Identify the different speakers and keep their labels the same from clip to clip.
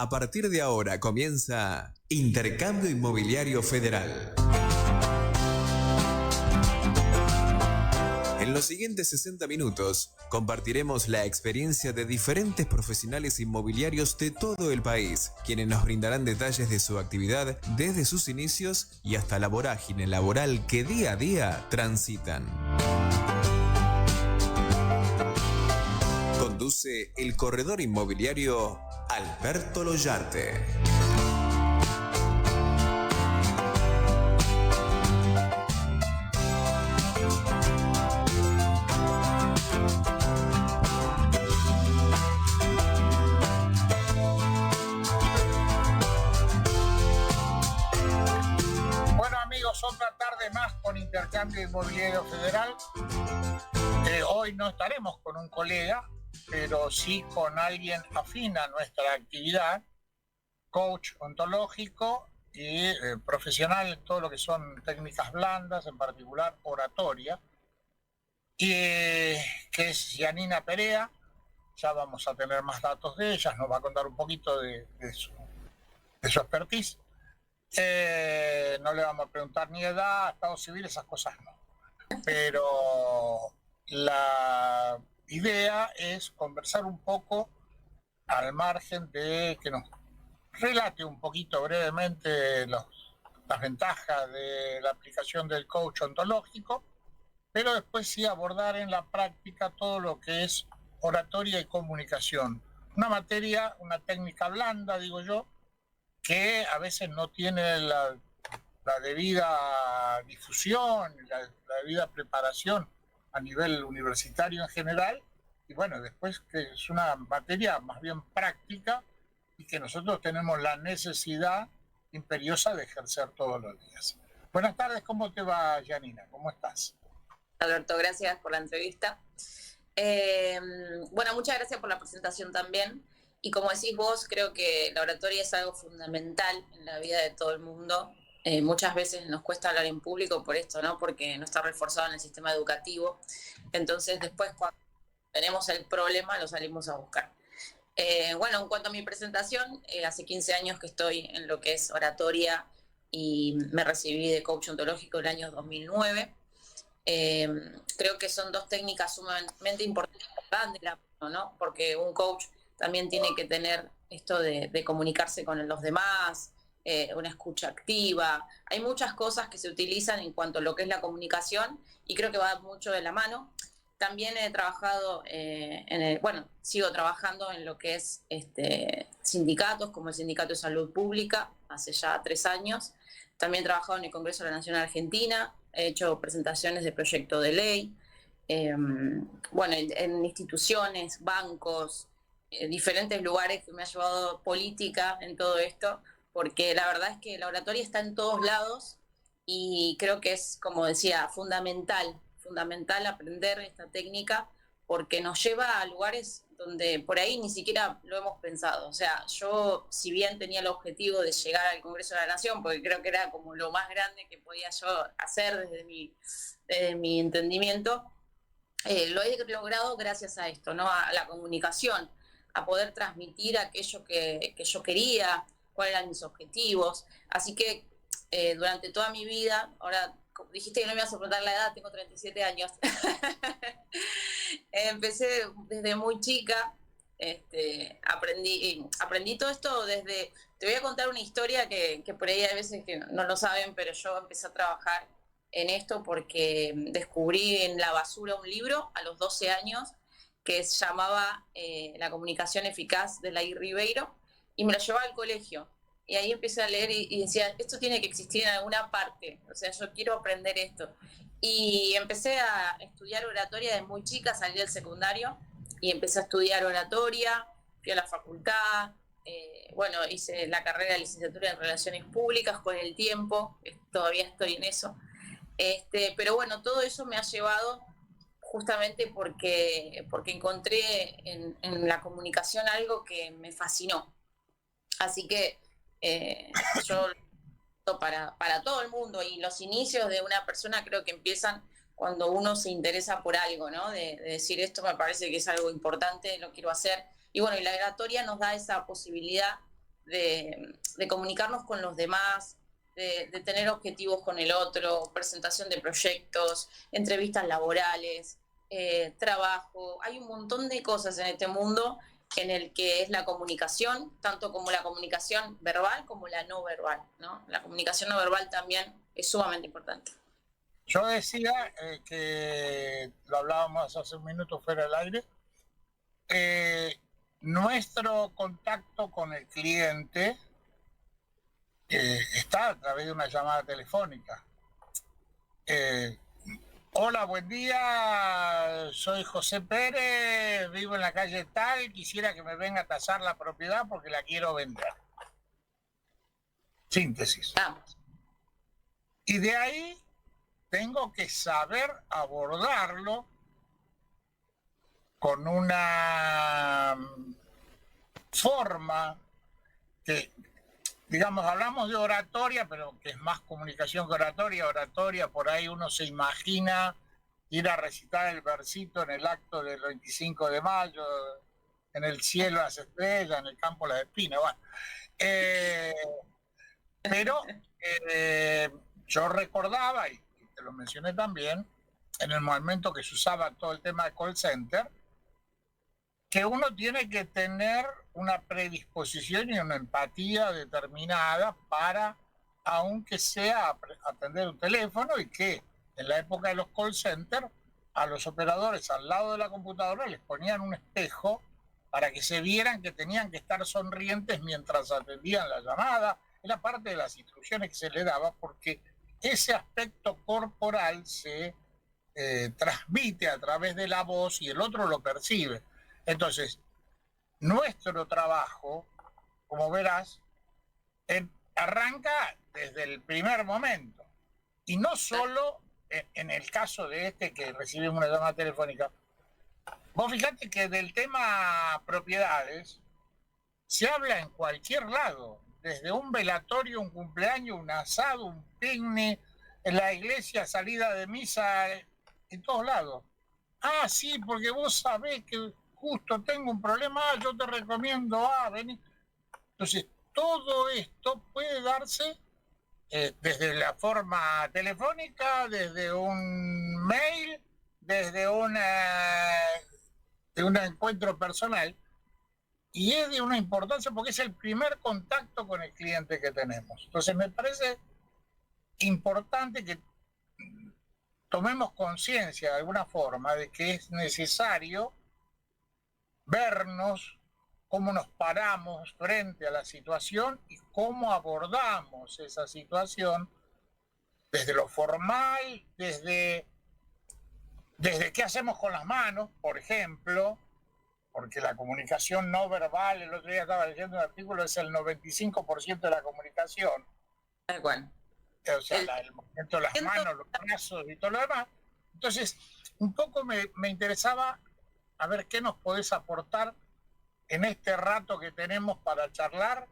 Speaker 1: A partir de ahora comienza Intercambio Inmobiliario Federal. En los siguientes 60 minutos compartiremos la experiencia de diferentes profesionales inmobiliarios de todo el país, quienes nos brindarán detalles de su actividad desde sus inicios y hasta la vorágine laboral que día a día transitan. Conduce el corredor inmobiliario Alberto Loyarte.
Speaker 2: Otra tarde más con Intercambio Inmobiliario Federal. Hoy no estaremos con un colega, pero sí con alguien afín a nuestra actividad, coach ontológico y profesional en todo lo que son técnicas blandas, en particular oratoria, y que es Yanina Perea. Ya vamos a tener más datos de ella, nos va a contar un poquito de su expertise. No le vamos a preguntar ni edad, estado civil, esas cosas no. Pero la idea es conversar un poco al margen de que nos relate un poquito brevemente las ventajas de la aplicación del coach ontológico, pero después sí abordar en la práctica todo lo que es oratoria y comunicación. Una materia, una técnica blanda, digo yo, que a veces no tiene la debida difusión, la debida preparación a nivel universitario en general, y bueno, después que es una materia más bien práctica y que nosotros tenemos la necesidad imperiosa de ejercer todos los días. Buenas tardes, ¿cómo te va, Yanina? ¿Cómo estás?
Speaker 3: Alberto, gracias por la entrevista. Bueno, muchas gracias por la presentación también. Y como decís vos, creo que la oratoria es algo fundamental en la vida de todo el mundo. Muchas veces nos cuesta hablar en público por esto, ¿no? Porque no está reforzado en el sistema educativo. Entonces, después, cuando tenemos el problema, lo salimos a buscar. Bueno, en cuanto a mi presentación, hace 15 años que estoy en lo que es oratoria y me recibí de coach ontológico el año 2009. Creo que son dos técnicas sumamente importantes, ¿no? Porque un coach también tiene que tener esto de comunicarse con los demás, una escucha activa. Hay muchas cosas que se utilizan en cuanto a lo que es la comunicación y creo que va mucho de la mano. También he trabajado, sigo trabajando en lo que es sindicatos, como el Sindicato de Salud Pública, hace ya 3 años. También he trabajado en el Congreso de la Nación Argentina, he hecho presentaciones de proyecto de ley, en instituciones, bancos, diferentes lugares que me ha llevado política en todo esto, porque la verdad es que la oratoria está en todos lados y creo que es, como decía, fundamental aprender esta técnica porque nos lleva a lugares donde por ahí ni siquiera lo hemos pensado. O sea, yo, si bien tenía el objetivo de llegar al Congreso de la Nación, porque creo que era como lo más grande que podía yo hacer desde mi entendimiento, lo he logrado gracias a esto, ¿no? A la comunicación, a poder transmitir aquello que yo quería, cuáles eran mis objetivos. Así que durante toda mi vida, ahora dijiste que no me ibas a preguntar la edad, tengo 37 años, empecé desde muy chica, aprendí todo esto desde... Te voy a contar una historia que por ahí hay veces que no lo saben, pero yo empecé a trabajar en esto porque descubrí en la basura un libro a los 12 años que se llamaba La comunicación eficaz de Laí Ribeiro, y me lo llevaba al colegio. Y ahí empecé a leer y decía, esto tiene que existir en alguna parte, o sea, yo quiero aprender esto. Y empecé a estudiar oratoria desde muy chica, salí del secundario y empecé a estudiar oratoria, fui a la facultad, hice la carrera de licenciatura en Relaciones Públicas con el tiempo, todavía estoy en eso. Pero bueno, todo eso me ha llevado justamente porque encontré en la comunicación algo que me fascinó. Así que yo para todo el mundo, y los inicios de una persona creo que empiezan cuando uno se interesa por algo, ¿no? De decir, esto me parece que es algo importante, lo quiero hacer. Y bueno, y la oratoria nos da esa posibilidad de comunicarnos con los demás, de tener objetivos con el otro, presentación de proyectos, entrevistas laborales, trabajo. Hay un montón de cosas en este mundo en el que es la comunicación, tanto como la comunicación verbal como la no verbal, ¿no? La comunicación no verbal también es sumamente importante.
Speaker 2: Yo decía que lo hablábamos hace un minuto fuera del aire, nuestro contacto con el cliente está a través de una llamada telefónica. Hola, buen día, soy José Pérez, vivo en la calle tal, quisiera que me venga a tasar la propiedad porque la quiero vender. Síntesis. Y de ahí tengo que saber abordarlo con una forma que, digamos, hablamos de oratoria, pero que es más comunicación que oratoria. Oratoria, por ahí uno se imagina ir a recitar el versito en el acto del 25 de mayo, en el cielo las estrellas, en el campo las espinas. Bueno, pero yo recordaba, y te lo mencioné también, en el momento que se usaba todo el tema de call center, que uno tiene que tener una predisposición y una empatía determinada para, aunque sea atender un teléfono, y que en la época de los call centers, a los operadores al lado de la computadora les ponían un espejo para que se vieran que tenían que estar sonrientes mientras atendían la llamada. Era parte de las instrucciones que se le daba, porque ese aspecto corporal se transmite a través de la voz y el otro lo percibe. Entonces, nuestro trabajo, como verás, arranca desde el primer momento. Y no solo en el caso de este que recibimos una llamada telefónica. Vos fijate que del tema propiedades se habla en cualquier lado, desde un velatorio, un cumpleaños, un asado, un picnic, en la iglesia, salida de misa, en todos lados. Ah, sí, porque vos sabés que justo tengo un problema, yo te recomiendo, vení. Entonces, todo esto puede darse desde la forma telefónica, desde un mail, desde un encuentro personal, y es de una importancia porque es el primer contacto con el cliente que tenemos. Entonces, me parece importante que tomemos conciencia de alguna forma de que es necesario vernos, cómo nos paramos frente a la situación y cómo abordamos esa situación desde lo formal, desde qué hacemos con las manos, por ejemplo, porque la comunicación no verbal, el otro día estaba leyendo un artículo, es el 95% de la comunicación.
Speaker 3: Bueno.
Speaker 2: O sea, el movimiento de las manos, los brazos y todo lo demás. Entonces, un poco me interesaba a ver qué nos podés aportar en este rato que tenemos para charlar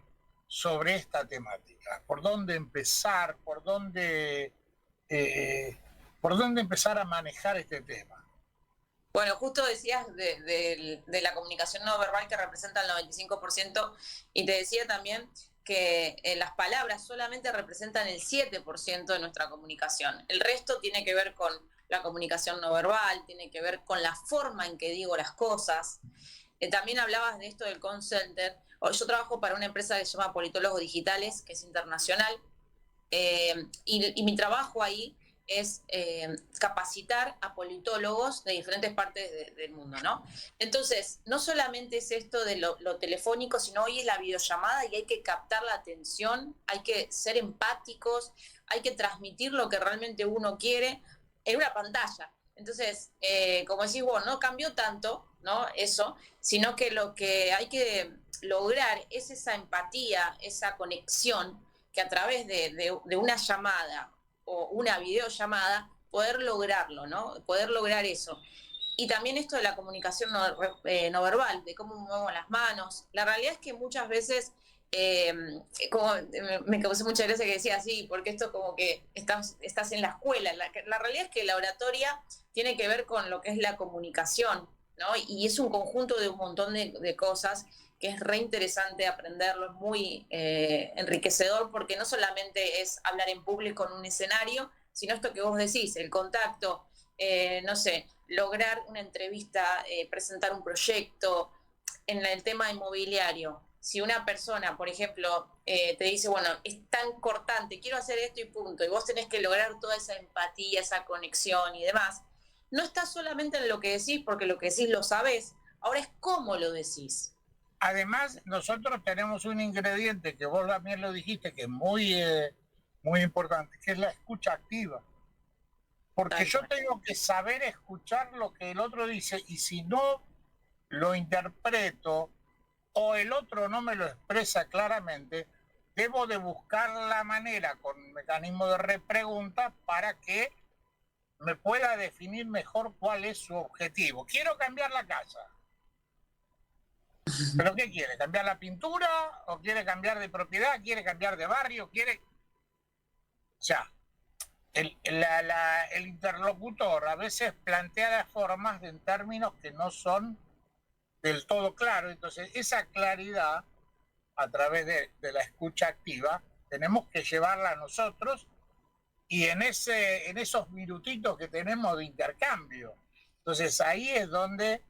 Speaker 2: sobre esta temática. ¿Por dónde empezar? ¿Por dónde empezar a manejar este tema?
Speaker 3: Bueno, justo decías de la comunicación no verbal que representa el 95%, y te decía también que las palabras solamente representan el 7% de nuestra comunicación. El resto tiene que ver con la comunicación no verbal, tiene que ver con la forma en que digo las cosas. También hablabas de esto del call center. Yo trabajo para una empresa que se llama Politólogos Digitales, que es internacional, y mi trabajo ahí es capacitar a politólogos de diferentes partes del mundo, ¿no? Entonces, no solamente es esto de lo telefónico, sino hoy es la videollamada y hay que captar la atención, hay que ser empáticos, hay que transmitir lo que realmente uno quiere en una pantalla. Entonces, como decís vos, no cambió tanto, ¿no? Eso, sino que lo que hay que lograr es esa empatía, esa conexión, que a través de una llamada o una videollamada, poder lograrlo, ¿no? Poder lograr eso. Y también esto de la comunicación no verbal, de cómo movemos las manos. La realidad es que muchas veces, como me causó mucha gracia que decía así, porque esto como que estás en la escuela. La realidad es que la oratoria tiene que ver con lo que es la comunicación, ¿no? Y es un conjunto de un montón de cosas que es re interesante aprenderlo, es muy enriquecedor, porque no solamente es hablar en público en un escenario, sino esto que vos decís, el contacto, no sé, lograr una entrevista, presentar un proyecto. En el tema inmobiliario, si una persona, por ejemplo, te dice, bueno, es tan cortante, quiero hacer esto y punto, y vos tenés que lograr toda esa empatía, esa conexión y demás, no está solamente en lo que decís, porque lo que decís lo sabés, ahora es cómo lo decís.
Speaker 2: Además, nosotros tenemos un ingrediente que vos también lo dijiste, que es muy importante, que es la escucha activa. Porque yo tengo que saber escuchar lo que el otro dice, y si no lo interpreto o el otro no me lo expresa claramente, debo de buscar la manera con un mecanismo de repregunta para que me pueda definir mejor cuál es su objetivo. Quiero cambiar la casa. ¿Pero qué quiere? ¿Cambiar la pintura? ¿O quiere cambiar de propiedad? ¿Quiere cambiar de barrio? ¿Quiere...? O sea, el interlocutor a veces plantea las formas en términos que no son del todo claros. Entonces, esa claridad, a través de la escucha activa, tenemos que llevarla a nosotros y en esos minutitos que tenemos de intercambio. Entonces, ahí es donde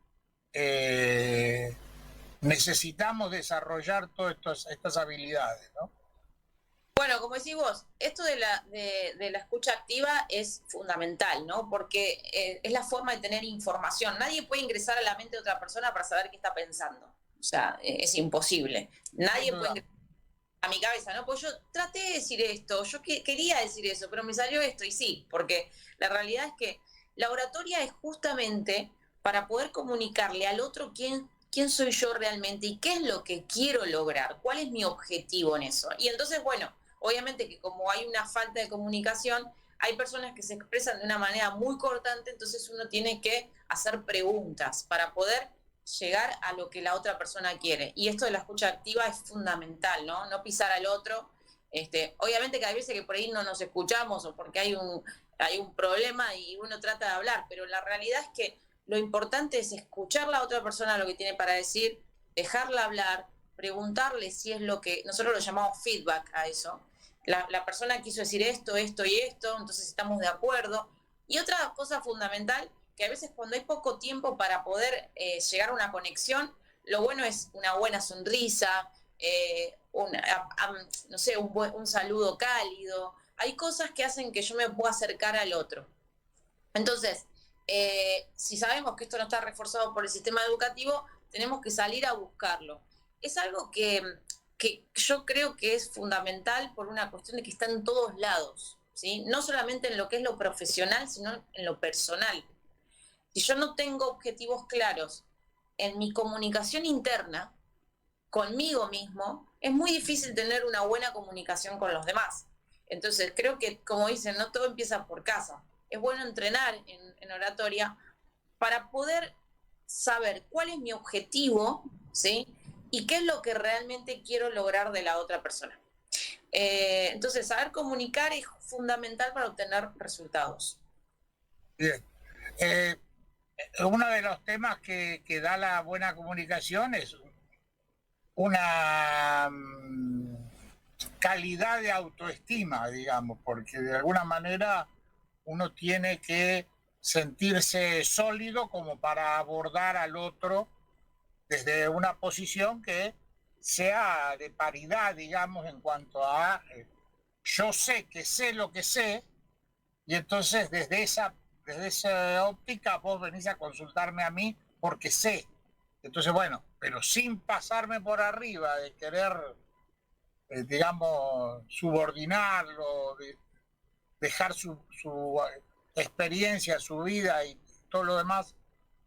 Speaker 2: necesitamos desarrollar todas estas habilidades, ¿no?
Speaker 3: Bueno, como decís vos, esto de la escucha activa es fundamental, ¿no? Porque es la forma de tener información. Nadie puede ingresar a la mente de otra persona para saber qué está pensando. O sea, es imposible. Nadie puede ingresar a mi cabeza, ¿no? Pues yo traté de decir esto, yo quería decir eso, pero me salió esto, y sí, porque la realidad es que la oratoria es justamente para poder comunicarle al otro quién soy yo realmente y qué es lo que quiero lograr, cuál es mi objetivo en eso. Y entonces, bueno, obviamente que como hay una falta de comunicación, hay personas que se expresan de una manera muy cortante, entonces uno tiene que hacer preguntas para poder llegar a lo que la otra persona quiere. Y esto de la escucha activa es fundamental, ¿no? No pisar al otro. Obviamente que hay veces que por ahí no nos escuchamos o porque hay un problema y uno trata de hablar, pero la realidad es que lo importante es escuchar a la otra persona lo que tiene para decir, dejarla hablar, preguntarle si es lo que nosotros lo llamamos feedback a eso. La persona quiso decir esto, esto y esto, entonces estamos de acuerdo. Y otra cosa fundamental, que a veces cuando hay poco tiempo para poder llegar a una conexión, lo bueno es una buena sonrisa, no sé, un saludo cálido. Hay cosas que hacen que yo me pueda acercar al otro. Entonces, si sabemos que esto no está reforzado por el sistema educativo, tenemos que salir a buscarlo. Es algo que yo creo que es fundamental por una cuestión de que está en todos lados, ¿sí? No solamente en lo que es lo profesional, sino en lo personal. Si yo no tengo objetivos claros en mi comunicación interna, conmigo mismo, es muy difícil tener una buena comunicación con los demás. Entonces, creo que, como dicen, no todo empieza por casa. Es bueno entrenar en oratoria para poder saber cuál es mi objetivo, ¿sí? Y qué es lo que realmente quiero lograr de la otra persona. Entonces, saber comunicar es fundamental para obtener resultados.
Speaker 2: Bien. Uno de los temas que da la buena comunicación es una calidad de autoestima, digamos, porque de alguna manera uno tiene que sentirse sólido como para abordar al otro desde una posición que sea de paridad, digamos, en cuanto a yo sé que sé lo que sé, y entonces desde esa óptica vos venís a consultarme a mí porque sé. Entonces, bueno, pero sin pasarme por arriba de querer, digamos, subordinarlo, dejar su experiencia, su vida y todo lo demás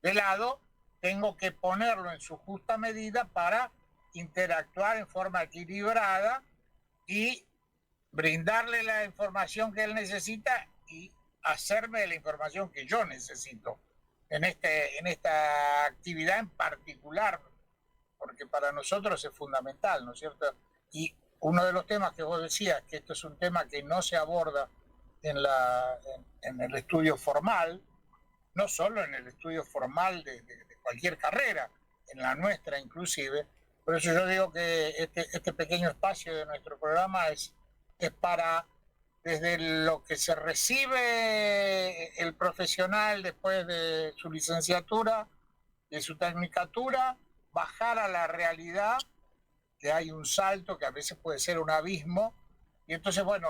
Speaker 2: de lado, tengo que ponerlo en su justa medida para interactuar en forma equilibrada y brindarle la información que él necesita y hacerme la información que yo necesito en esta actividad en particular, porque para nosotros es fundamental, ¿no es cierto? Y uno de los temas que vos decías, que esto es un tema que no se aborda en el estudio formal, no solo en el estudio formal de cualquier carrera, en la nuestra inclusive, Por eso yo digo que este pequeño espacio de nuestro programa es para, desde lo que se recibe el profesional después de su licenciatura, de su tecnicatura, bajar a la realidad, que hay un salto que a veces puede ser un abismo, y entonces, bueno,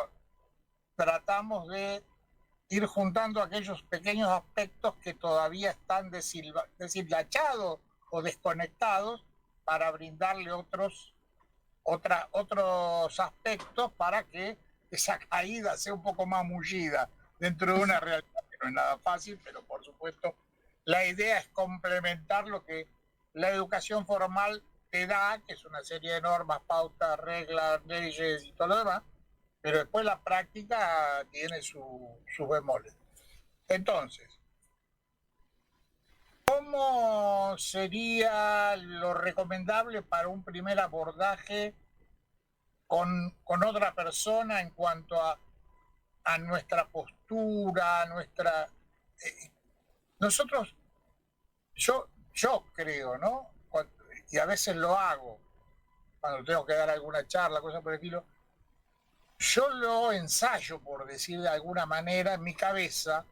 Speaker 2: tratamos de ir juntando aquellos pequeños aspectos que todavía están deshilachados o desconectados para brindarle otros aspectos para que esa caída sea un poco más mullida dentro de una realidad que no es nada fácil, pero por supuesto la idea es complementar lo que la educación formal te da, que es una serie de normas, pautas, reglas, leyes y todo lo demás, pero después la práctica tiene sus bemoles. Entonces, ¿cómo sería lo recomendable para un primer abordaje con otra persona en cuanto a nuestra postura, a nuestra... nosotros, yo creo, ¿no? Y a veces lo hago, cuando tengo que dar alguna charla, cosas por el estilo, yo lo ensayo, por decir de alguna manera, en mi cabeza.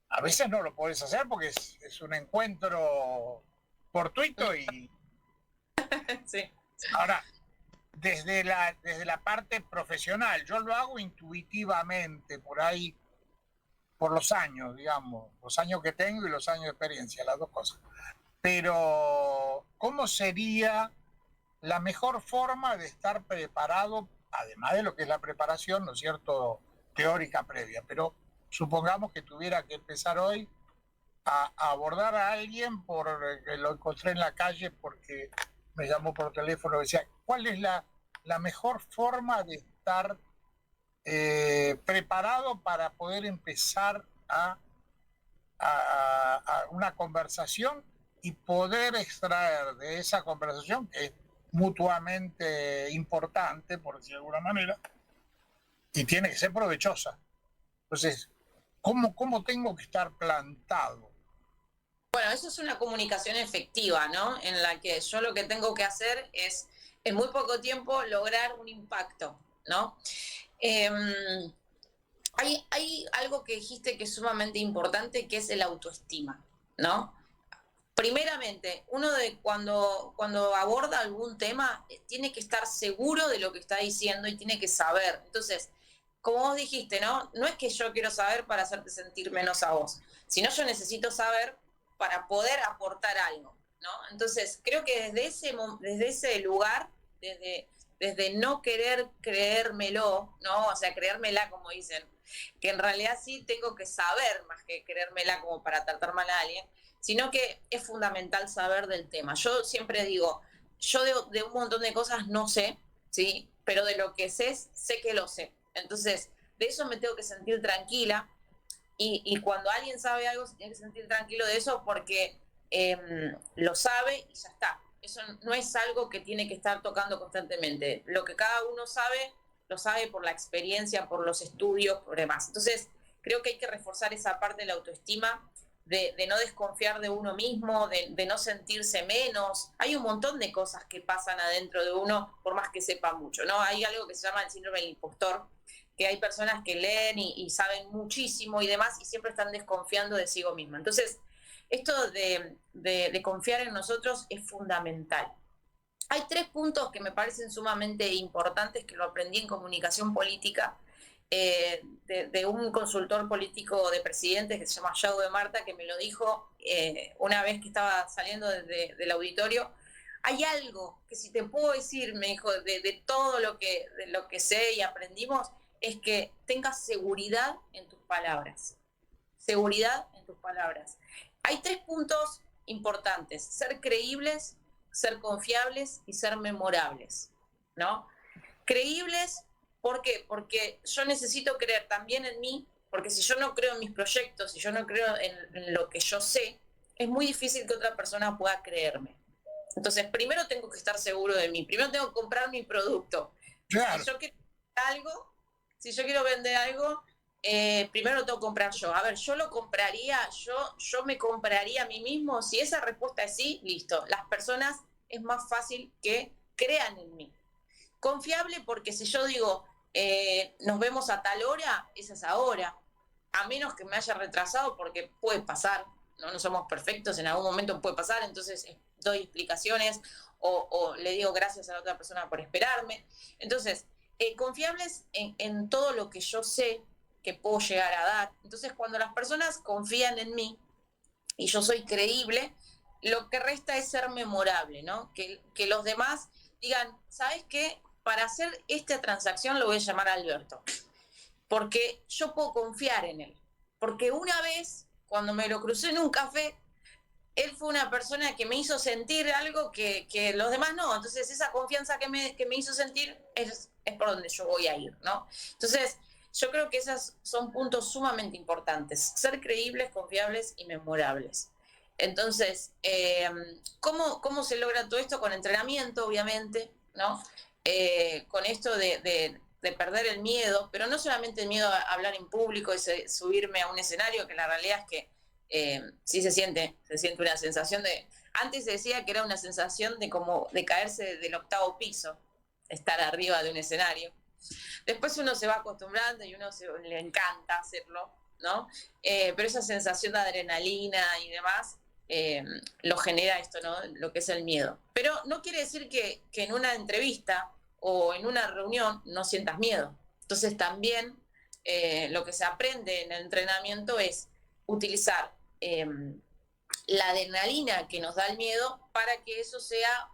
Speaker 2: A veces no lo podés hacer porque es un encuentro fortuito y...
Speaker 3: Sí.
Speaker 2: Ahora, desde la parte profesional, yo lo hago intuitivamente, por ahí, por los años, digamos, los años que tengo y los años de experiencia, las dos cosas. Pero, ¿cómo sería la mejor forma de estar preparado, además de lo que es la preparación, ¿no es cierto?, teórica previa? Pero supongamos que tuviera que empezar hoy a abordar a alguien, que lo encontré en la calle porque me llamó por teléfono, decía, ¿cuál es la mejor forma de estar preparado para poder empezar a una conversación y poder extraer de esa conversación, que es mutuamente importante, por decirlo de alguna manera, y tiene que ser provechosa? Entonces, ¿cómo tengo que estar plantado?
Speaker 3: Bueno, eso es una comunicación efectiva, ¿no? En la que yo lo que tengo que hacer es, en muy poco tiempo, lograr un impacto, ¿no? Hay algo que dijiste que es sumamente importante, que es el autoestima, ¿no? Primeramente, uno cuando aborda algún tema tiene que estar seguro de lo que está diciendo y tiene que saber. Entonces, como vos dijiste, ¿no? No es que yo quiero saber para hacerte sentir menos a vos, sino yo necesito saber para poder aportar algo, ¿no? Entonces, creo que desde ese lugar, desde no querer creérmelo, ¿no? O sea, creérmela, como dicen, que en realidad sí tengo que saber más que creérmela como para tratar mal a alguien, sino que es fundamental saber del tema. Yo siempre digo, yo de un montón de cosas no sé, ¿sí? Pero de lo que sé que lo sé. Entonces, de eso me tengo que sentir tranquila, y cuando alguien sabe algo se tiene que sentir tranquilo de eso porque lo sabe y ya está. Eso no es algo que tiene que estar tocando constantemente. Lo que cada uno sabe, lo sabe por la experiencia, por los estudios, por demás. Entonces, creo que hay que reforzar esa parte de la autoestima, de no desconfiar de uno mismo, de no sentirse menos. Hay un montón de cosas que pasan adentro de uno, por más que sepa mucho, ¿no? Hay algo que se llama el síndrome del impostor, que hay personas que leen y saben muchísimo y demás, y siempre están desconfiando de sí mismo. Entonces, esto de confiar en nosotros es fundamental. Hay 3 puntos que me parecen sumamente importantes, que lo aprendí en comunicación política, de un consultor político de presidentes que se llama Yao de Marta, que me lo dijo una vez que estaba saliendo del auditorio. Hay algo que, si te puedo decir, me dijo, de todo lo que sé y aprendimos, es que tengas seguridad en tus palabras. Seguridad en tus palabras. Hay 3 puntos importantes: ser creíbles, ser confiables y ser memorables, ¿no? Creíbles, ¿por qué? Porque yo necesito creer también en mí, porque si yo no creo en mis proyectos, si yo no creo en lo que yo sé, es muy difícil que otra persona pueda creerme. Entonces, primero tengo que estar seguro de mí, primero tengo que comprar mi producto. Claro. Si yo quiero vender algo, primero lo tengo que comprar yo. A ver, yo lo compraría, yo me compraría a mí mismo. Si esa respuesta es sí, listo. Las personas es más fácil que crean en mí. Confiable porque si yo digo, nos vemos a tal hora, esa es ahora. A menos que me haya retrasado, porque puede pasar, no somos perfectos, en algún momento puede pasar, entonces doy explicaciones o le digo gracias a la otra persona por esperarme. Entonces, confiables en todo lo que yo sé que puedo llegar a dar. Entonces, cuando las personas confían en mí y yo soy creíble, lo que resta es ser memorable, ¿no? Que los demás digan, ¿sabes qué? Para hacer esta transacción lo voy a llamar a Alberto, porque yo puedo confiar en él. Porque una vez, cuando me lo crucé en un café, él fue una persona que me hizo sentir algo que los demás no. Entonces, esa confianza que me hizo sentir es por donde yo voy a ir, ¿no? Entonces, yo creo que esos son puntos sumamente importantes. Ser creíbles, confiables y memorables. Entonces, ¿cómo se logra todo esto? Con entrenamiento, obviamente, ¿no? Con esto de perder el miedo, pero no solamente el miedo a hablar en público y subirme a un escenario, que la realidad es que sí se siente una sensación de... Antes se decía que era una sensación de caerse del 8º piso, estar arriba de un escenario. Después uno se va acostumbrando y le encanta hacerlo, ¿no? Pero esa sensación de adrenalina y demás lo genera esto, ¿no? Lo que es el miedo. Pero no quiere decir que en una entrevista o en una reunión no sientas miedo. Entonces también lo que se aprende en el entrenamiento es utilizar la adrenalina que nos da el miedo para que eso sea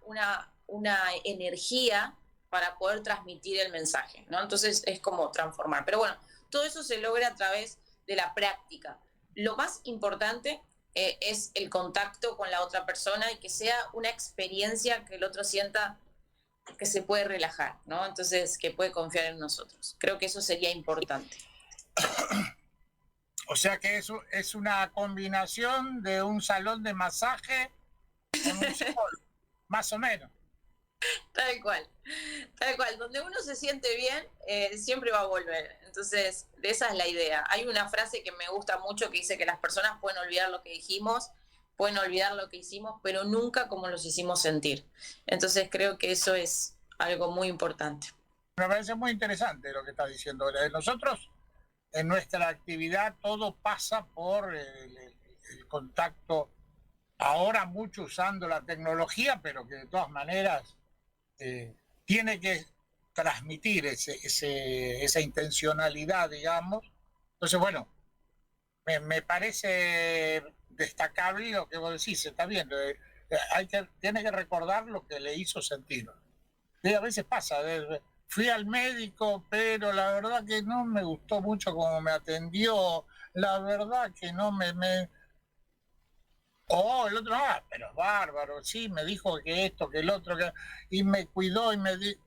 Speaker 3: una energía para poder transmitir el mensaje, ¿no? Entonces es como transformar. Pero bueno, todo eso se logra a través de la práctica. Lo más importante es el contacto con la otra persona y que sea una experiencia que el otro sienta que se puede relajar, ¿no? Entonces, que puede confiar en nosotros. Creo que eso sería importante.
Speaker 2: O sea que eso es una combinación de un salón de masaje con un psicólogo, más o menos.
Speaker 3: Tal cual. Donde uno se siente bien, siempre va a volver. Entonces, esa es la idea. Hay una frase que me gusta mucho que dice que las personas pueden olvidar lo que dijimos, pueden olvidar lo que hicimos, pero nunca como los hicimos sentir. Entonces, creo que eso es algo muy importante.
Speaker 2: Me parece muy interesante lo que estás diciendo. Nosotros, en nuestra actividad, todo pasa por el contacto, ahora mucho usando la tecnología, pero que de todas maneras tiene que transmitir esa intencionalidad, digamos. Entonces, bueno, me parece destacable lo que vos decís, está bien, tiene que recordar lo que le hizo sentir. Y a veces pasa, fui al médico, pero la verdad que no me gustó mucho cómo me atendió, la verdad que no me... el otro, pero es bárbaro, sí, me dijo que esto, que el otro, y me cuidó y me dijo...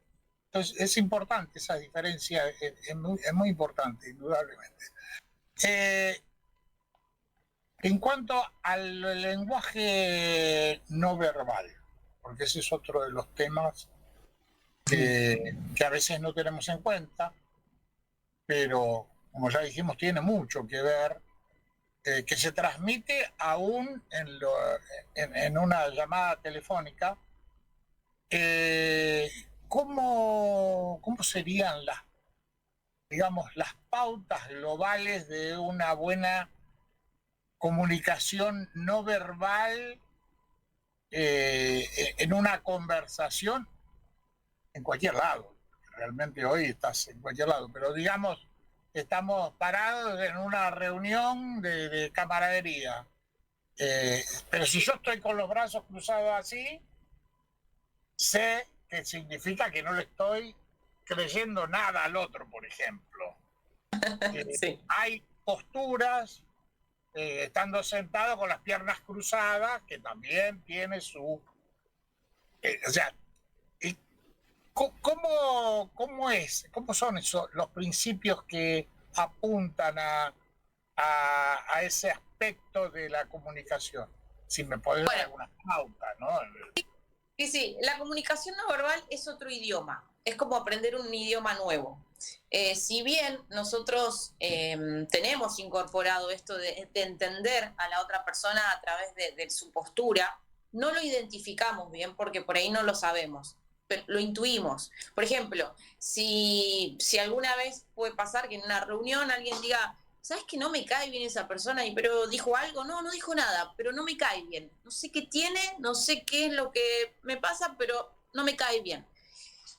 Speaker 2: Entonces es importante esa diferencia, es muy importante, indudablemente. En cuanto al lenguaje no verbal, porque ese es otro de los temas que a veces no tenemos en cuenta, pero como ya dijimos, tiene mucho que ver, que se transmite aún en una llamada telefónica. ¿Cómo serían las pautas globales de una buena comunicación no verbal en una conversación en cualquier lado? Realmente hoy estás en cualquier lado, pero digamos, estamos parados en una reunión de camaradería. Pero si yo estoy con los brazos cruzados así, sé que significa que no le estoy creyendo nada al otro, por ejemplo.
Speaker 3: Sí. Hay
Speaker 2: posturas, estando sentado con las piernas cruzadas, que también tiene su... ¿Cómo son los principios que apuntan a ese aspecto de la comunicación? Si me podés dar alguna pauta, ¿no?
Speaker 3: Sí, la comunicación no verbal es otro idioma, es como aprender un idioma nuevo. Si bien nosotros tenemos incorporado esto de entender a la otra persona a través de su postura, no lo identificamos bien porque por ahí no lo sabemos, pero lo intuimos. Por ejemplo, si alguna vez puede pasar que en una reunión alguien diga, ¿sabes que no me cae bien esa persona? Pero dijo algo, no dijo nada, pero no me cae bien. No sé qué tiene, no sé qué es lo que me pasa, pero no me cae bien.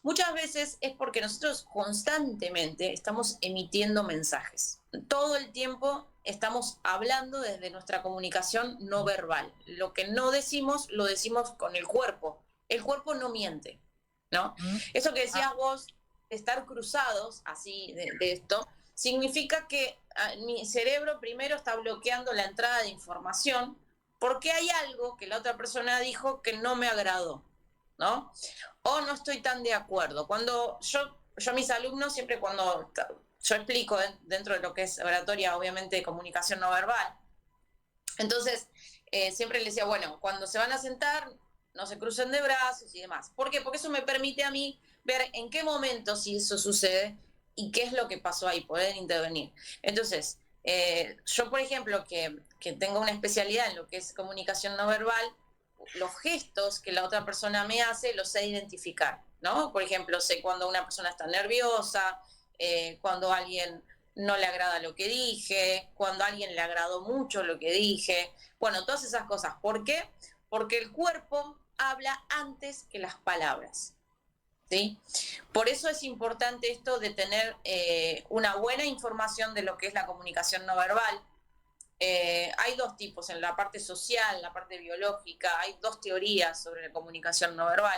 Speaker 3: Muchas veces es porque nosotros constantemente estamos emitiendo mensajes. Todo el tiempo estamos hablando desde nuestra comunicación no verbal. Lo que no decimos, lo decimos con el cuerpo. El cuerpo no miente, ¿no? Eso que decías vos, estar cruzados, así de esto, significa que mi cerebro primero está bloqueando la entrada de información porque hay algo que la otra persona dijo que no me agradó, ¿no? O no estoy tan de acuerdo. Cuando yo a mis alumnos, siempre cuando yo explico dentro de lo que es oratoria, obviamente de comunicación no verbal, entonces siempre les decía, bueno, cuando se van a sentar, no se crucen de brazos y demás. ¿Por qué? Porque eso me permite a mí ver en qué momento si eso sucede y qué es lo que pasó ahí, poder intervenir. Entonces, yo, por ejemplo, que tengo una especialidad en lo que es comunicación no verbal, los gestos que la otra persona me hace los sé identificar, ¿no? Por ejemplo, sé cuando una persona está nerviosa, cuando a alguien no le agrada lo que dije, cuando a alguien le agradó mucho lo que dije. Bueno, todas esas cosas. ¿Por qué? Porque el cuerpo habla antes que las palabras, ¿sí? Por eso es importante esto de tener una buena información de lo que es la comunicación no verbal. Hay dos tipos, en la parte social, en la parte biológica, hay dos teorías sobre la comunicación no verbal,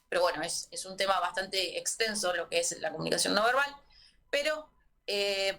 Speaker 3: pero bueno, es un tema bastante extenso lo que es la comunicación no verbal, pero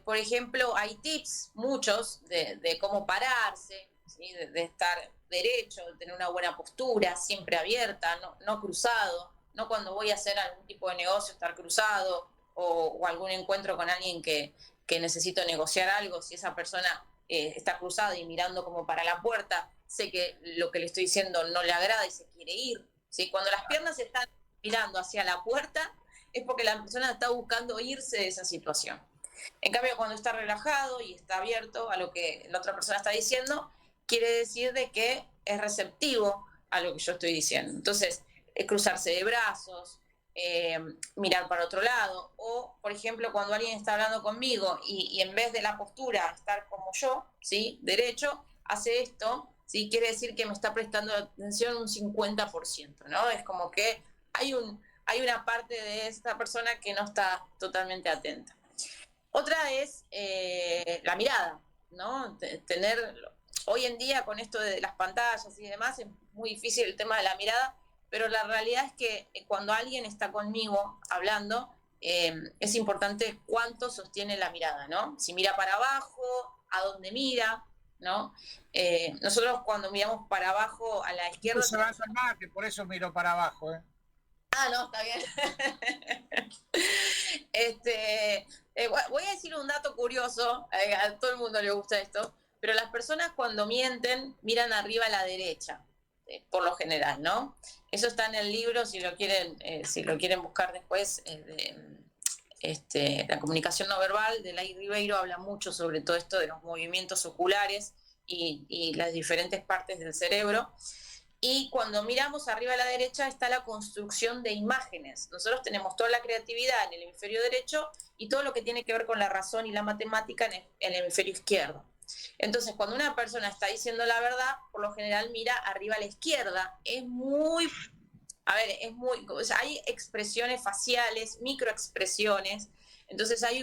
Speaker 3: por ejemplo hay tips, muchos, de cómo pararse, ¿sí? de estar derecho, de tener una buena postura, siempre abierta, no cruzado, no cuando voy a hacer algún tipo de negocio estar cruzado, o algún encuentro con alguien que necesito negociar algo, si esa persona está cruzada y mirando como para la puerta, sé que lo que le estoy diciendo no le agrada y se quiere ir, ¿sí? Cuando las piernas están mirando hacia la puerta es porque la persona está buscando irse de esa situación. En cambio, cuando está relajado y está abierto a lo que la otra persona está diciendo, quiere decir de que es receptivo a lo que yo estoy diciendo. Entonces, cruzarse de brazos, mirar para otro lado, o, por ejemplo, cuando alguien está hablando conmigo y en vez de la postura estar como yo, ¿sí? Derecho, hace esto, ¿sí? Quiere decir que me está prestando atención un 50%, ¿no? Es como que hay una parte de esta persona que no está totalmente atenta. Otra es la mirada, ¿no? Hoy en día con esto de las pantallas y demás es muy difícil el tema de la mirada, pero la realidad es que cuando alguien está conmigo hablando, es importante cuánto sostiene la mirada, ¿no? Si mira para abajo, a dónde mira, ¿no? Nosotros cuando miramos para abajo a la izquierda...
Speaker 2: Se va a hacer mate, por eso miro para abajo, ¿eh?
Speaker 3: Ah, no, está bien. Voy a decir un dato curioso, a todo el mundo le gusta esto, pero las personas cuando mienten miran arriba a la derecha, por lo general, ¿no? Eso está en el libro, si lo quieren buscar después, la comunicación no verbal de Lai Ribeiro habla mucho sobre todo esto de los movimientos oculares y las diferentes partes del cerebro. Y cuando miramos arriba a la derecha está la construcción de imágenes. Nosotros tenemos toda la creatividad en el hemisferio derecho y todo lo que tiene que ver con la razón y la matemática en el hemisferio izquierdo. Entonces, cuando una persona está diciendo la verdad, por lo general mira arriba a la izquierda. O sea, hay expresiones faciales, microexpresiones. Entonces hay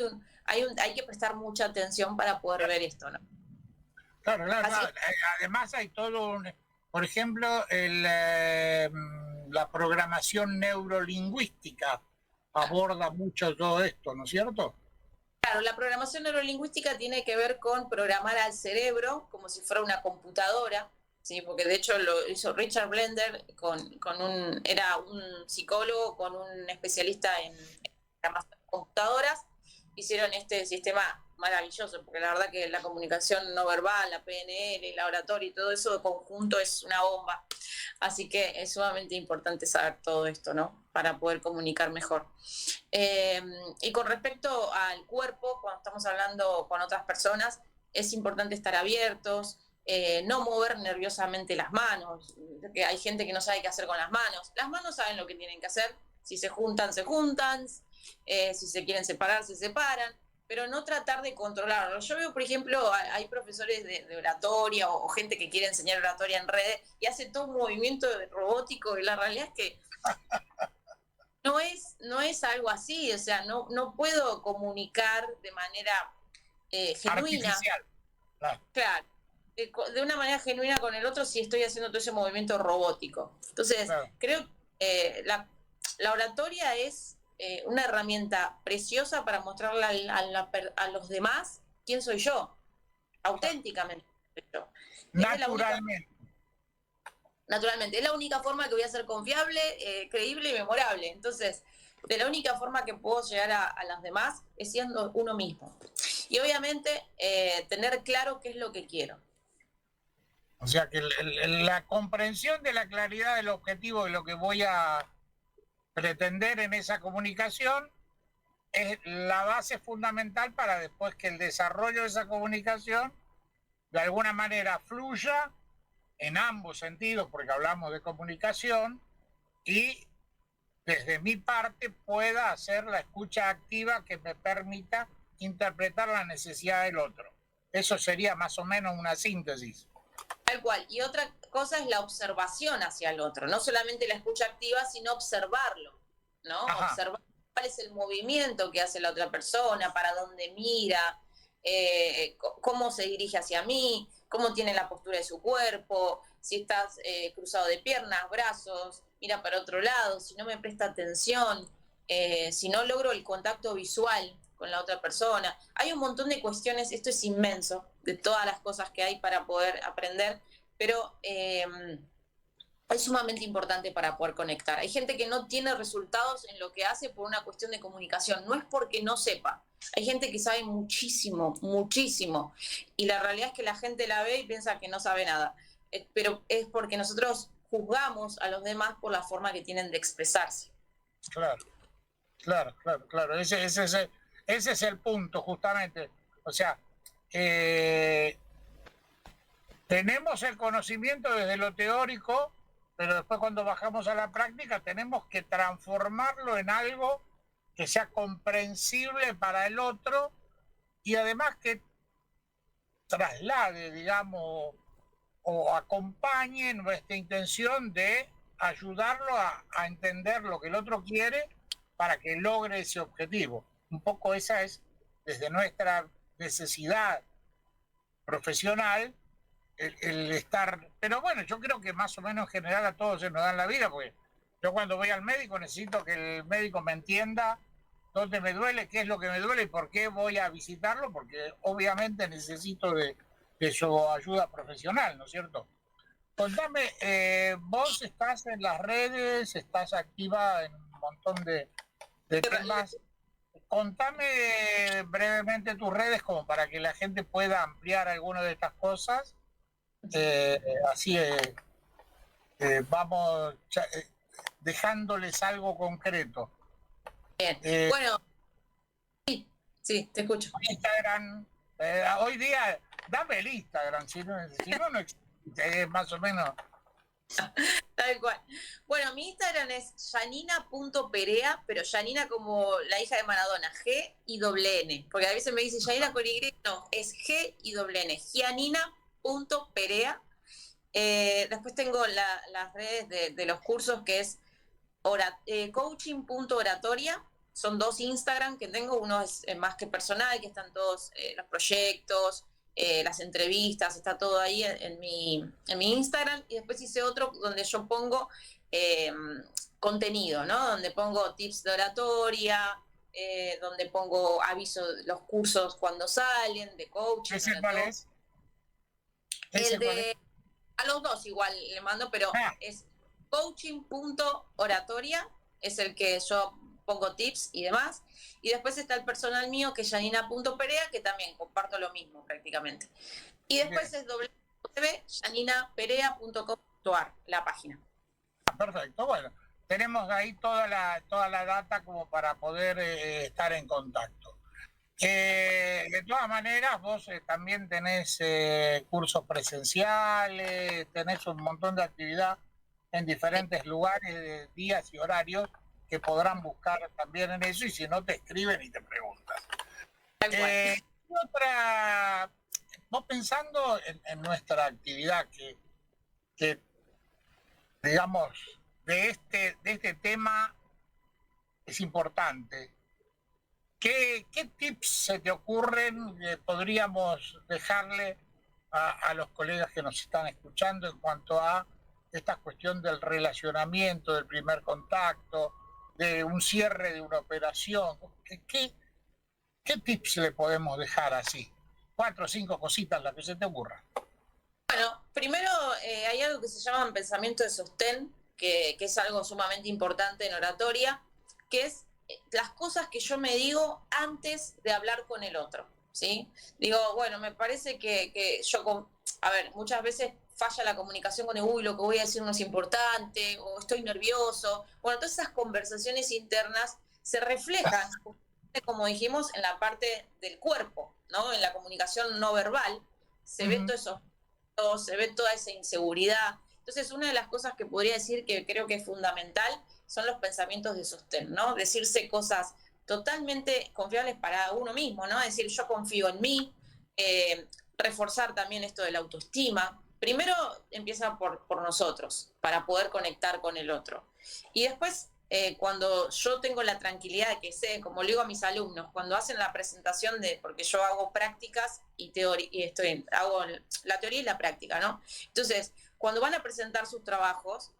Speaker 3: que prestar mucha atención para poder ver esto, ¿no?
Speaker 2: Claro. Además hay todo por ejemplo, la programación neurolingüística aborda mucho todo esto, ¿no es cierto?
Speaker 3: Claro, la programación neurolingüística tiene que ver con programar al cerebro como si fuera una computadora, ¿sí? Porque de hecho lo hizo Richard Blender, era un psicólogo con un especialista en computadoras, hicieron este sistema maravilloso, porque la verdad que la comunicación no verbal, la PNL, la oratoria y todo eso de conjunto es una bomba. Así que es sumamente importante saber todo esto, ¿no? Para poder comunicar mejor. Y con respecto al cuerpo, cuando estamos hablando con otras personas, es importante estar abiertos, no mover nerviosamente las manos, que hay gente que no sabe qué hacer con las manos saben lo que tienen que hacer, si se juntan, si se quieren separar, se separan, pero no tratar de controlarlo. Yo veo, por ejemplo, hay profesores de oratoria o gente que quiere enseñar oratoria en redes y hace todo un movimiento robótico, y la realidad es que no es algo así, o sea, no puedo comunicar de manera genuina.
Speaker 2: Artificial.
Speaker 3: Claro, de una manera genuina con el otro si estoy haciendo todo ese movimiento robótico. Entonces,
Speaker 2: Claro.
Speaker 3: creo que la oratoria es una herramienta preciosa para mostrarle a los demás quién soy yo, auténticamente.
Speaker 2: Naturalmente.
Speaker 3: Naturalmente, es la única forma que voy a ser confiable, creíble y memorable. Entonces, de la única forma que puedo llegar a los demás es siendo uno mismo. Y obviamente tener claro qué es lo que quiero.
Speaker 2: O sea que la comprensión de la claridad del objetivo de lo que voy a pretender en esa comunicación es la base fundamental para después que el desarrollo de esa comunicación de alguna manera fluya en ambos sentidos, porque hablamos de comunicación, y desde mi parte pueda hacer la escucha activa que me permita interpretar la necesidad del otro. Eso sería más o menos una síntesis.
Speaker 3: Tal cual. Y otra cosa es la observación hacia el otro, no solamente la escucha activa, sino observarlo, ¿no?
Speaker 2: Ajá.
Speaker 3: Observar cuál es el movimiento que hace la otra persona, para dónde mira, cómo se dirige hacia mí, cómo tiene la postura de su cuerpo, si estás cruzado de piernas, brazos, mira para otro lado, si no me presta atención, si no logro el contacto visual con la otra persona. Hay un montón de cuestiones, esto es inmenso, de todas las cosas que hay para poder aprender, pero es sumamente importante para poder conectar. Hay gente que no tiene resultados en lo que hace por una cuestión de comunicación, no es porque no sepa. Hay gente que sabe muchísimo, muchísimo, y la realidad es que la gente la ve y piensa que no sabe nada, pero es porque nosotros juzgamos a los demás por la forma que tienen de expresarse.
Speaker 2: Claro. Ese es el punto, justamente. O sea, tenemos el conocimiento desde lo teórico, pero después cuando bajamos a la práctica tenemos que transformarlo en algo que sea comprensible para el otro y además que traslade, digamos, o acompañe nuestra intención de ayudarlo a entender lo que el otro quiere para que logre ese objetivo. Un poco esa es, desde nuestra necesidad profesional, el estar... Pero bueno, yo creo que más o menos en general a todos se nos da en la vida, porque yo cuando voy al médico necesito que el médico me entienda dónde me duele, qué es lo que me duele y por qué voy a visitarlo, porque obviamente necesito de su ayuda profesional, ¿no es cierto? Contame, vos estás en las redes, estás activa en un montón de temas. Contame brevemente tus redes como para que la gente pueda ampliar alguna de estas cosas. Así vamos dejándoles algo concreto.
Speaker 3: Bien. Bueno, sí, te escucho.
Speaker 2: Instagram, hoy día, dame el Instagram, si no existe, más o menos.
Speaker 3: Tal cual. Bueno, mi Instagram es yanina.perea, pero Yanina como la hija de Maradona, G-I-N, porque a veces me dicen Yanina con Y, no, es G-I-N, yanina.perea. Después tengo las redes de los cursos, que es coaching.oratoria. Son 2 Instagram que tengo, uno es más que personal, que están todos los proyectos, las entrevistas, está todo ahí en mi Instagram, y después hice otro donde yo pongo contenido, ¿no? Donde pongo tips de oratoria, donde pongo aviso de los cursos cuando salen, de coaching.
Speaker 2: ¿Ese cuál es?
Speaker 3: A los 2 igual le mando, pero es coaching.oratoria, es el que yo pongo tips y demás, y después está el personal mío, que es yanina.perea, que también comparto lo mismo prácticamente. Y después es www.yaninaperea.com.ar, la página.
Speaker 2: Perfecto, bueno, tenemos ahí toda la data como para poder estar en contacto. De todas maneras, vos también tenés cursos presenciales, tenés un montón de actividad en diferentes lugares, días y horarios que podrán buscar también en eso, y si no te escriben y te preguntan. Otra, vos pensando en nuestra actividad, que digamos, de este tema es importante. ¿Qué tips se te ocurren que podríamos dejarle a los colegas que nos están escuchando en cuanto a esta cuestión del relacionamiento, del primer contacto, de un cierre de una operación? ¿Qué tips le podemos dejar así? 4 o 5 cositas, las que se te ocurran.
Speaker 3: Bueno, primero hay algo que se llama pensamiento de sostén, que es algo sumamente importante en oratoria, que es las cosas que yo me digo antes de hablar con el otro, ¿sí? Digo, bueno, me parece que yo, a ver, muchas veces falla la comunicación con el, uy, lo que voy a decir no es importante, o estoy nervioso. Bueno, todas esas conversaciones internas se reflejan, como dijimos, en la parte del cuerpo, ¿no? En la comunicación no verbal, se ve todo eso, se ve toda esa inseguridad. Entonces, una de las cosas que podría decir que creo que es fundamental son los pensamientos de sostén, ¿no? Decirse cosas totalmente confiables para uno mismo, ¿no? Decir, yo confío en mí, reforzar también esto de la autoestima. Primero empieza por nosotros, para poder conectar con el otro. Y después, cuando yo tengo la tranquilidad de que sé, como le digo a mis alumnos, cuando hacen la presentación porque yo hago prácticas y hago la teoría y la práctica, ¿no? Entonces, cuando van a presentar sus trabajos,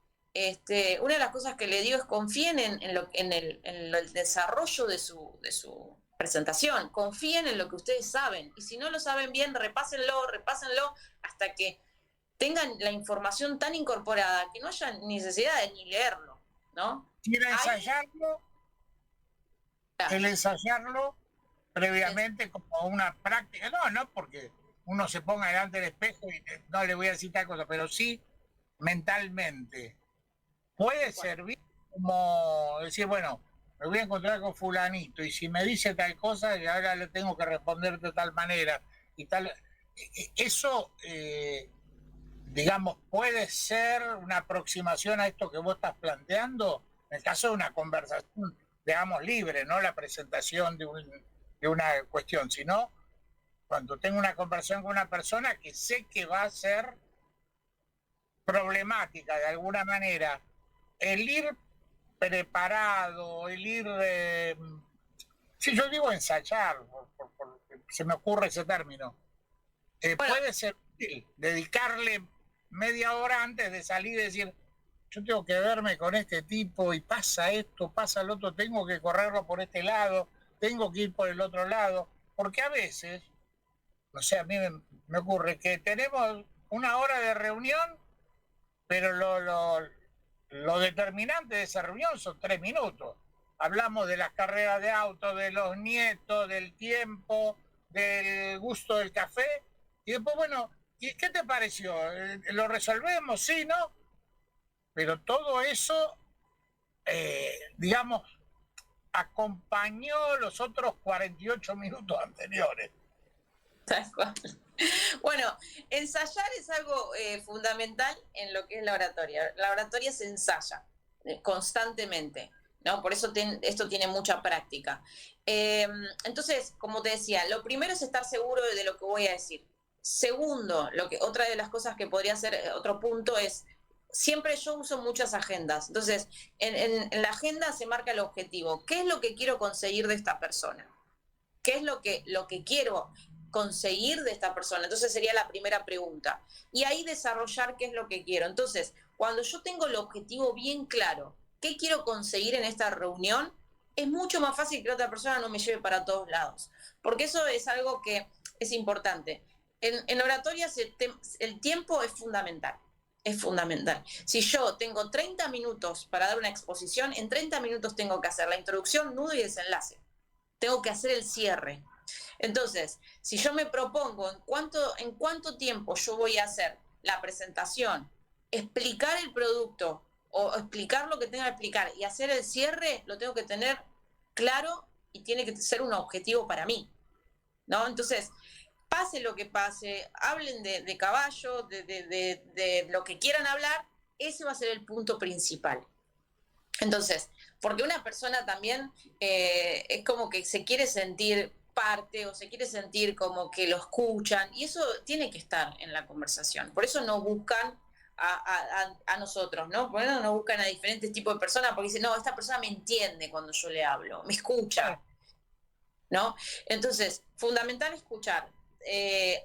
Speaker 3: una de las cosas que le digo es confíen en el desarrollo de su presentación, confíen en lo que ustedes saben, y si no lo saben bien, repásenlo hasta que tengan la información tan incorporada que no haya necesidad de ni leerlo, ¿no?
Speaker 2: Quiero ensayarlo, el ensayarlo previamente como una práctica, no porque uno se ponga delante del espejo y no le voy a decir tal cosa, pero sí mentalmente. Puede servir como decir, bueno, me voy a encontrar con fulanito y si me dice tal cosa, y ahora le tengo que responder de tal manera y tal. Eso, digamos, puede ser una aproximación a esto que vos estás planteando, en el caso de una conversación, digamos, libre, no la presentación de una cuestión, sino cuando tengo una conversación con una persona que sé que va a ser problemática de alguna manera, el ir preparado, el ir, si yo digo ensayar, se me ocurre ese término, puede ser útil dedicarle media hora antes de salir y decir, yo tengo que verme con este tipo y pasa esto, pasa el otro, tengo que correrlo por este lado, tengo que ir por el otro lado, porque a veces, no sé, a mí me ocurre que tenemos una hora de reunión, pero lo determinante de esa reunión son 3 minutos. Hablamos de las carreras de auto, de los nietos, del tiempo, del gusto del café, y después, bueno, ¿y qué te pareció? ¿Lo resolvemos? Sí, ¿no? Pero todo eso, digamos, acompañó los otros 48 minutos anteriores.
Speaker 3: Bueno, ensayar es algo fundamental en lo que es la oratoria. La oratoria se ensaya constantemente, ¿no? Por eso esto tiene mucha práctica. Entonces, como te decía, lo primero es estar seguro de lo que voy a decir. Segundo, otra de las cosas que podría ser otro punto es, siempre yo uso muchas agendas. Entonces, en la agenda se marca el objetivo. ¿Qué es lo que quiero conseguir de esta persona? ¿Qué es lo que quiero conseguir de esta persona? Entonces sería la primera pregunta. Y ahí desarrollar qué es lo que quiero. Entonces, cuando yo tengo el objetivo bien claro, qué quiero conseguir en esta reunión, es mucho más fácil que la otra persona no me lleve para todos lados. Porque eso es algo que es importante. En oratoria el tiempo es fundamental. Es fundamental. Si yo tengo 30 minutos para dar una exposición, en 30 minutos tengo que hacer la introducción, nudo y desenlace. Tengo que hacer el cierre. Entonces, si yo me propongo en cuánto tiempo yo voy a hacer la presentación, explicar el producto o explicar lo que tenga que explicar y hacer el cierre, lo tengo que tener claro y tiene que ser un objetivo para mí. ¿no? Entonces, pase lo que pase, hablen de caballo, de lo que quieran hablar, ese va a ser el punto principal. Entonces, porque una persona también es como que se quiere sentir parte o se quiere sentir como que lo escuchan, y eso tiene que estar en la conversación. Por eso no buscan a nosotros, ¿no? Por eso no buscan a diferentes tipos de personas, porque dicen, no, esta persona me entiende cuando yo le hablo, me escucha, ¿no? Entonces, fundamental escuchar,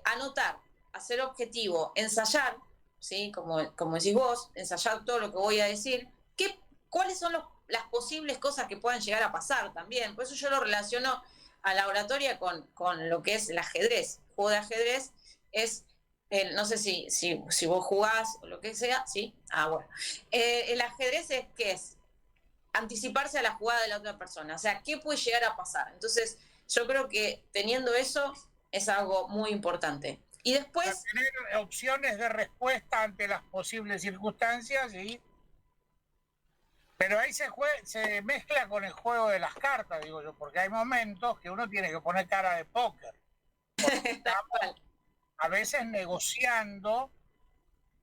Speaker 3: anotar, hacer objetivo, ensayar, ¿sí? Como decís vos, ensayar todo lo que voy a decir, cuáles son las posibles cosas que puedan llegar a pasar también. Por eso yo lo relaciono a la oratoria con lo que es el ajedrez. El juego de ajedrez es, no sé si vos jugás o lo que sea, ¿sí? Bueno. El ajedrez es, ¿qué es? Anticiparse a la jugada de la otra persona. O sea, ¿qué puede llegar a pasar? Entonces, yo creo que teniendo eso es algo muy importante. Y después...
Speaker 2: tener opciones de respuesta ante las posibles circunstancias y... Pero ahí se mezcla con el juego de las cartas, digo yo, porque hay momentos que uno tiene que poner cara de póker. Estamos a veces negociando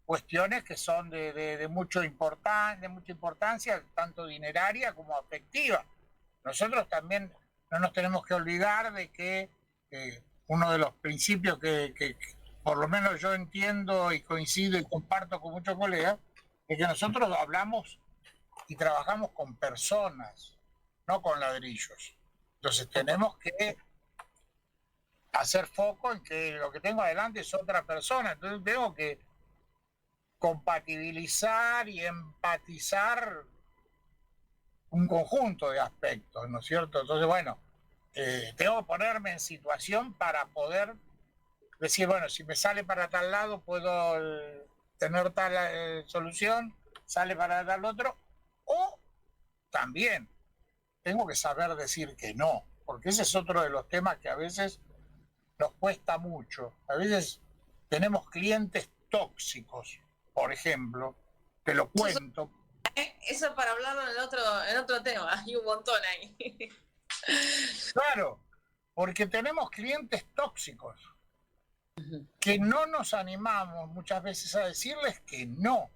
Speaker 2: cuestiones que son de mucha importancia, tanto dineraria como afectiva. Nosotros también no nos tenemos que olvidar de que uno de los principios que por lo menos yo entiendo y coincido y comparto con muchos colegas, es que nosotros hablamos y trabajamos con personas, no con ladrillos. Entonces tenemos que hacer foco en que lo que tengo adelante es otra persona. Entonces tengo que compatibilizar y empatizar un conjunto de aspectos, ¿no es cierto? Entonces, bueno, tengo que ponerme en situación para poder decir, bueno, si me sale para tal lado, puedo tener tal solución, sale para tal otro, o también tengo que saber decir que no, porque ese es otro de los temas que a veces nos cuesta mucho. A veces tenemos clientes tóxicos, por ejemplo, te lo cuento.
Speaker 3: Eso para hablarlo en otro tema, hay un montón ahí.
Speaker 2: Claro, porque tenemos clientes tóxicos que no nos animamos muchas veces a decirles que no.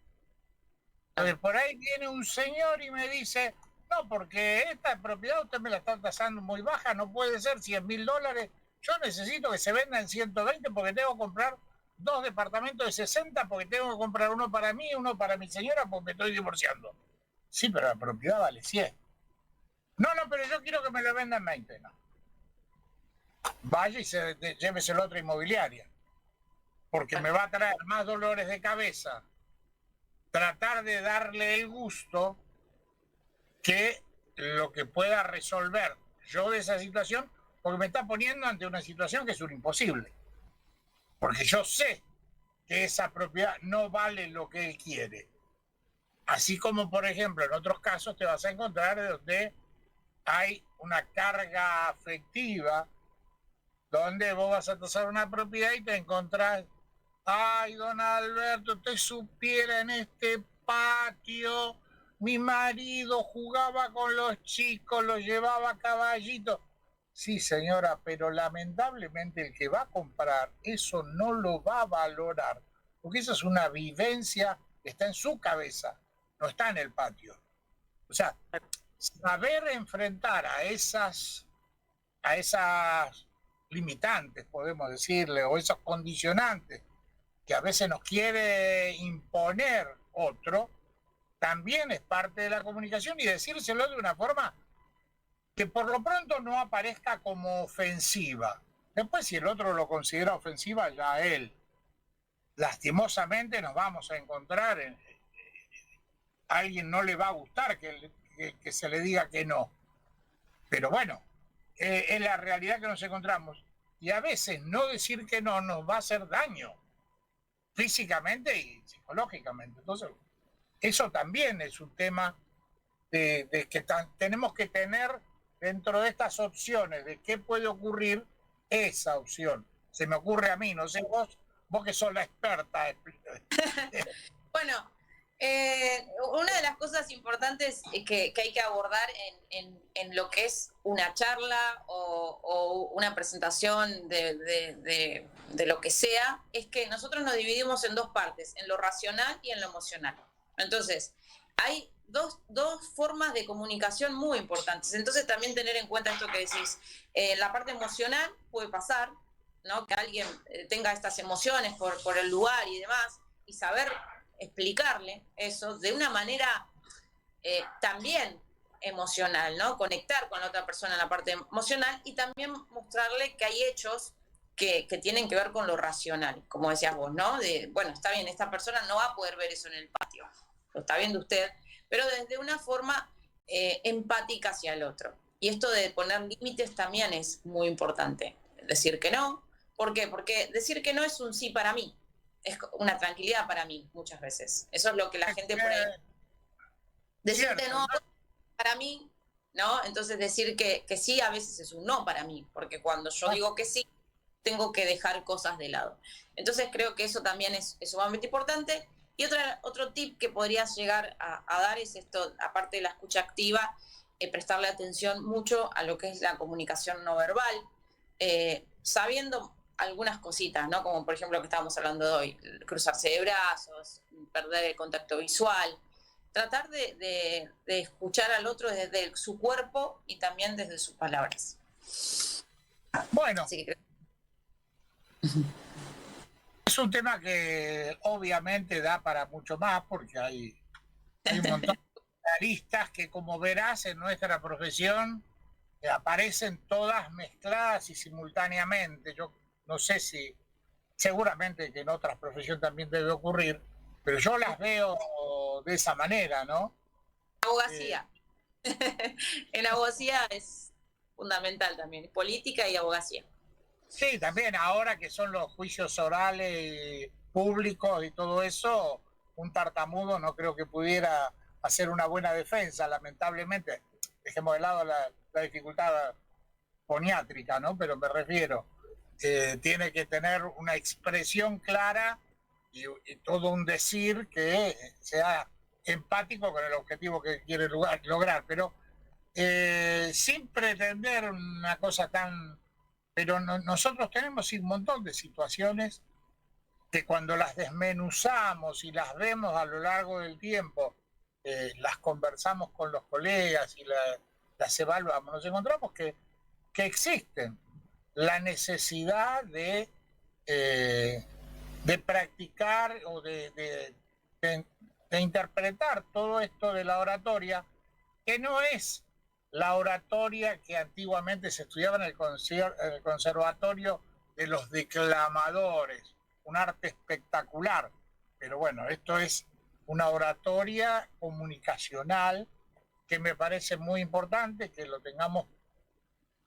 Speaker 2: Entonces, por ahí viene un señor y me dice, no, porque esta propiedad usted me la está tasando muy baja, no puede ser $100.000, yo necesito que se venda en 120 porque tengo que comprar 2 departamentos de 60 porque tengo que comprar uno para mí y uno para mi señora porque me estoy divorciando. Sí, pero la propiedad vale 100. No, pero yo quiero que me lo vendan en 20. No. Vaya y llévese la otra inmobiliaria, porque me va a traer más dolores de cabeza tratar de darle el gusto que lo que pueda resolver yo de esa situación, porque me está poniendo ante una situación que es un imposible. Porque yo sé que esa propiedad no vale lo que él quiere. Así como, por ejemplo, en otros casos te vas a encontrar donde hay una carga afectiva, donde vos vas a tasar una propiedad y te encontrás, ay, don Alberto, usted supiera en este patio, mi marido jugaba con los chicos, los llevaba a caballito. Sí, señora, pero lamentablemente el que va a comprar eso no lo va a valorar, porque esa es una vivencia que está en su cabeza, no está en el patio. O sea, saber enfrentar a esas limitantes, podemos decirle, o esos condicionantes que a veces nos quiere imponer otro, también es parte de la comunicación y decírselo de una forma que por lo pronto no aparezca como ofensiva. Después, si el otro lo considera ofensiva, ya él. Lastimosamente nos vamos a encontrar a alguien no le va a gustar que se le diga que no. Pero bueno, es la realidad que nos encontramos. Y a veces no decir que no nos va a hacer daño, físicamente y psicológicamente. Entonces, eso también es un tema de que tenemos que tener dentro de estas opciones de qué puede ocurrir, esa opción. Se me ocurre a mí, no sé vos que sos la experta.
Speaker 3: Bueno, Una de las cosas importantes que hay que abordar en lo que es una charla o una presentación de lo que sea, es que nosotros nos dividimos en dos partes, en lo racional y en lo emocional. Entonces, hay dos formas de comunicación muy importantes. Entonces, también tener en cuenta esto que decís. La parte emocional puede pasar, ¿no? Que alguien tenga estas emociones por el lugar y demás, y saber explicarle eso de una manera también emocional, ¿no? Conectar con la otra persona en la parte emocional y también mostrarle que hay hechos que tienen que ver con lo racional, como decías vos, ¿no? Bueno, está bien, esta persona no va a poder ver eso en el patio, lo está viendo usted, pero desde una forma empática hacia el otro. Y esto de poner límites también es muy importante. Decir que no. ¿Por qué? Porque decir que no es un sí para mí. Es una tranquilidad para mí muchas veces. Eso es lo que la gente por ahí... Decirte no para mí, ¿no? Entonces decir que sí a veces es un no para mí, porque cuando yo digo que sí, tengo que dejar cosas de lado. Entonces creo que eso también es sumamente importante. Y otro tip que podrías llegar a dar es esto, aparte de la escucha activa, prestarle atención mucho a lo que es la comunicación no verbal, sabiendo algunas cositas, ¿no? Como por ejemplo lo que estábamos hablando de hoy, cruzarse de brazos, perder el contacto visual, tratar de escuchar al otro desde su cuerpo y también desde sus palabras.
Speaker 2: Bueno, es un tema que obviamente da para mucho más porque hay un montón de aristas que, como verás, en nuestra profesión aparecen todas mezcladas y simultáneamente. Yo no sé si, seguramente que en otras profesiones también debe ocurrir, pero yo las veo de esa manera, ¿no?
Speaker 3: Abogacía. En abogacía es fundamental también, política y abogacía.
Speaker 2: Sí, también ahora que son los juicios orales públicos y todo eso, un tartamudo no creo que pudiera hacer una buena defensa, lamentablemente. Dejemos de lado la dificultad foniátrica, ¿no? Pero me refiero, tiene que tener una expresión clara y todo un decir que sea empático con el objetivo que quiere lograr, pero sin pretender una cosa tan... Pero nosotros tenemos un montón de situaciones que cuando las desmenuzamos y las vemos a lo largo del tiempo, las conversamos con los colegas y las evaluamos, nos encontramos que existen la necesidad de practicar o de interpretar todo esto de la oratoria, que no es la oratoria que antiguamente se estudiaba en el conservatorio de los declamadores, un arte espectacular, pero bueno, esto es una oratoria comunicacional que me parece muy importante que lo tengamos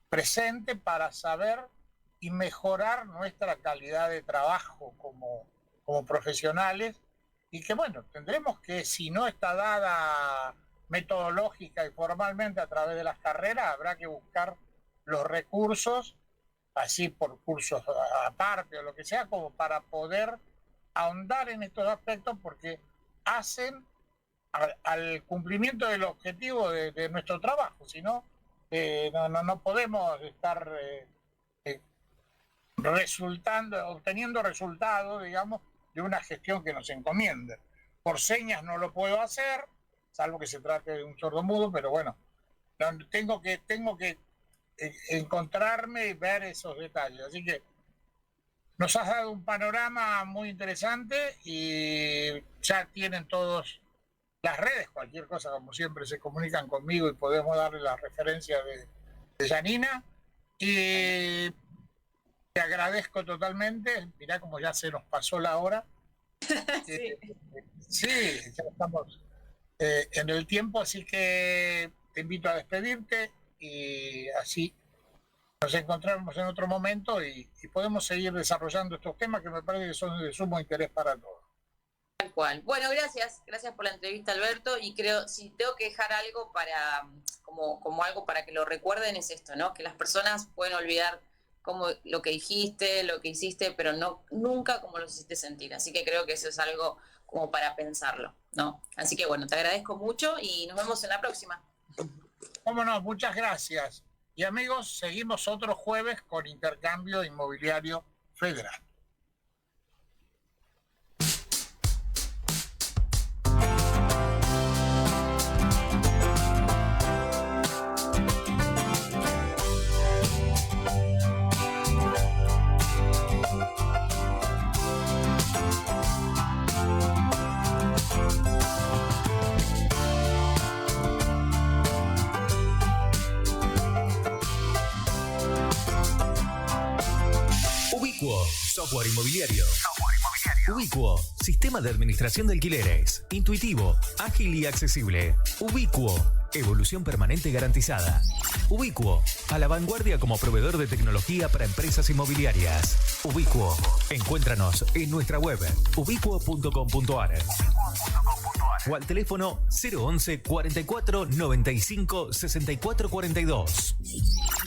Speaker 2: presente para saber y mejorar nuestra calidad de trabajo como profesionales, y que bueno, tendremos que, si no está dada metodológica y formalmente a través de las carreras, habrá que buscar los recursos, así por cursos aparte o lo que sea, como para poder ahondar en estos aspectos, porque hacen al cumplimiento del objetivo de nuestro trabajo. Si no, no podemos estar obteniendo resultados, digamos, de una gestión que nos encomienda. Por señas no lo puedo hacer, salvo que se trate de un sordomudo, pero bueno, tengo que encontrarme y ver esos detalles. Así que nos has dado un panorama muy interesante y ya tienen todos las redes, cualquier cosa, como siempre, se comunican conmigo y podemos darle la referencia de Janina. Y te agradezco totalmente. Mirá como ya se nos pasó la hora.
Speaker 3: Sí.
Speaker 2: Sí, ya estamos en el tiempo, así que te invito a despedirte y así nos encontramos en otro momento y podemos seguir desarrollando estos temas que me parece que son de sumo interés para todos.
Speaker 3: Tal cual. Bueno, gracias por la entrevista, Alberto, y creo, si tengo que dejar algo para, como algo para que lo recuerden, es esto, ¿no? Que las personas pueden olvidar como lo que dijiste, lo que hiciste, pero no nunca como lo hiciste sentir. Así que creo que eso es algo como para pensarlo, ¿no? Así que bueno, te agradezco mucho y nos vemos en la próxima.
Speaker 2: Cómo no, muchas gracias. Y amigos, seguimos otro jueves con Intercambio Inmobiliario Federal.
Speaker 4: Ubiquo, software inmobiliario. Ubiquo, sistema de administración de alquileres. Intuitivo, ágil y accesible. Ubiquo, evolución permanente garantizada. Ubiquo, a la vanguardia como proveedor de tecnología para empresas inmobiliarias. Ubiquo, encuéntranos en nuestra web ubiquo.com.ar o al teléfono 011 44 95 64 42.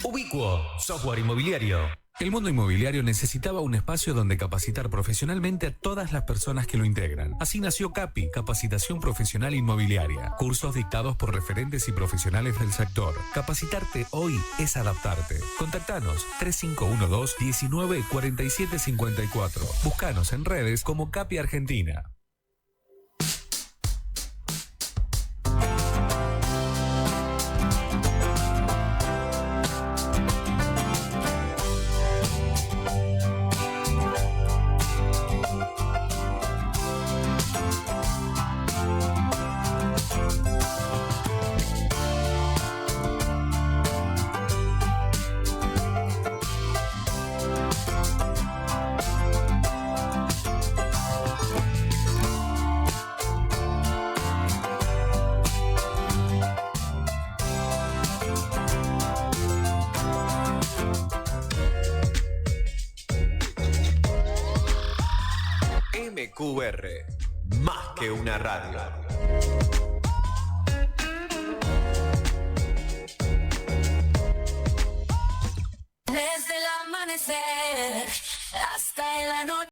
Speaker 4: Ubiquo, software inmobiliario.
Speaker 5: El mundo inmobiliario necesitaba un espacio donde capacitar profesionalmente a todas las personas que lo integran. Así nació CAPI, Capacitación Profesional Inmobiliaria. Cursos dictados por referentes y profesionales del sector. Capacitarte hoy es adaptarte. Contactanos 3512 19 47 54. Búscanos en redes como CAPI Argentina.
Speaker 1: MQR, más que una radio.
Speaker 6: Desde el amanecer hasta la noche.